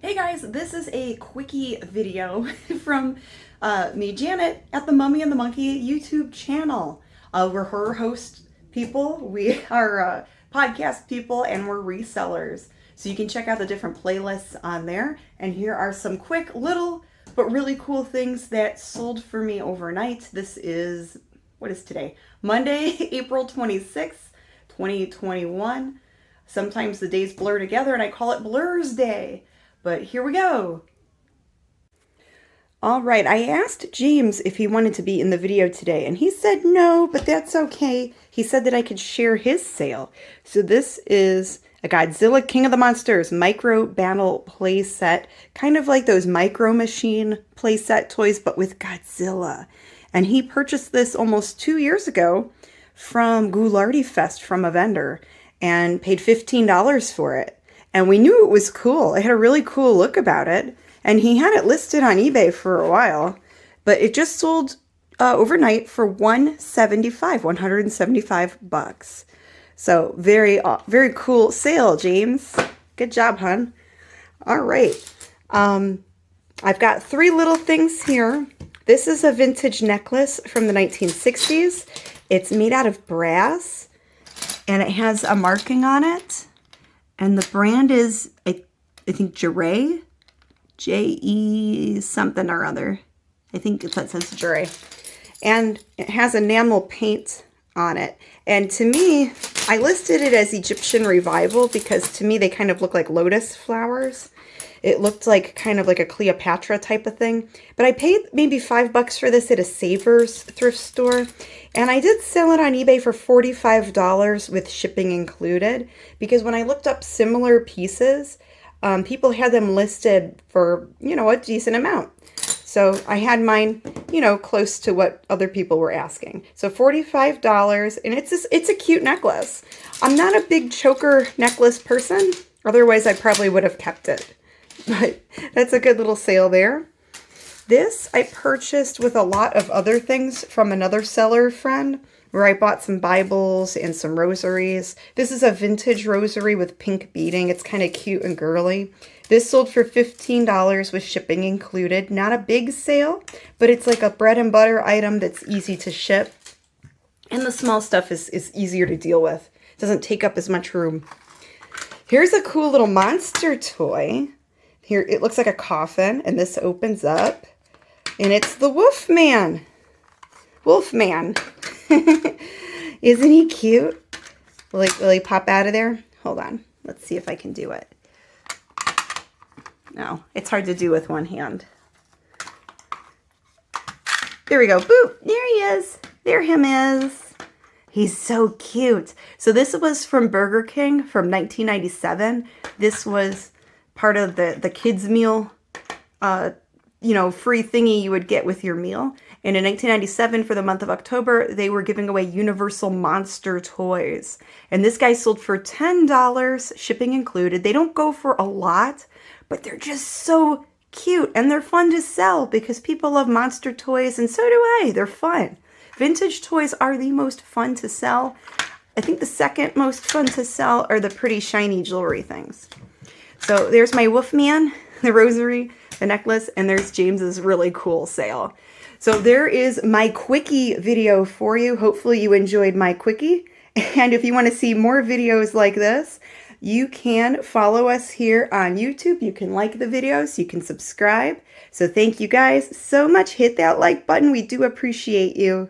Hey guys, this is a quickie video from me, Janet, at the Mummy and the Monkey YouTube channel. We're horror host people, we are podcast people, and we're resellers. So you can check out the different playlists on there. And here are some quick little but really cool things that sold for me overnight. This is, what is today? Monday, April 26th, 2021. Sometimes the days blur together and I call it Blur's Day. But here we go. All right, I asked James if he wanted to be in the video today, and he said no, but that's okay. He said that I could share his sale. So this is a Godzilla King of the Monsters micro battle play set, kind of like those Micro Machine play set toys, but with Godzilla. And he purchased this almost 2 years ago from Ghoulardi Fest from a vendor and paid $15 for it. And we knew it was cool. It had a really cool look about it. And he had it listed on eBay for a while. But it just sold overnight for $175 So very cool sale, James. Good job, hon. All right. I've got 3 little things here. This is a vintage necklace from the 1960s. It's made out of brass. And it has a marking on it. And the brand is, I think, Jure. J-E something or other. I think it says Jure. And it has enamel paint on it. And to me, I listed it as Egyptian Revival because to me they kind of look like lotus flowers. It looked like kind of like a Cleopatra type of thing. But I paid maybe $5 for this at a Savers thrift store. And I did sell it on eBay for $45 with shipping included. Because when I looked up similar pieces, people had them listed for, a decent amount. So I had mine, close to what other people were asking. So $45, and it's a cute necklace. I'm not a big choker necklace person. Otherwise, I probably would have kept it. But that's a good little sale there. This I purchased with a lot of other things from another seller friend, where I bought some Bibles and some rosaries. This is a vintage rosary with pink beading. It's kind of cute and girly. This sold for $15 with shipping included. Not a big sale, but it's like a bread and butter item that's easy to ship. And the small stuff is easier to deal with. It doesn't take up as much room. Here's a cool little monster toy. Here, it looks like a coffin, and this opens up, and it's the Wolfman. Wolfman. Isn't he cute? Will he pop out of there? Hold on. Let's see if I can do it. No, it's hard to do with one hand. There we go. Boop. There he is. There him is. He's so cute. So this was from Burger King from 1997. This was part of the kids meal, free thingy you would get with your meal. And in 1997, for the month of October, they were giving away Universal Monster toys. And this guy sold for $10, shipping included. They don't go for a lot, but they're just so cute. And they're fun to sell because people love monster toys, and so do I. They're fun. Vintage toys are the most fun to sell. I think the second most fun to sell are the pretty shiny jewelry things. So there's my Wolfman, the rosary, the necklace, and there's James's really cool sale. So there is my quickie video for you. Hopefully you enjoyed my quickie. And if you want to see more videos like this, you can follow us here on YouTube. You can like the videos. You can subscribe. So thank you guys so much. Hit that like button. We do appreciate you.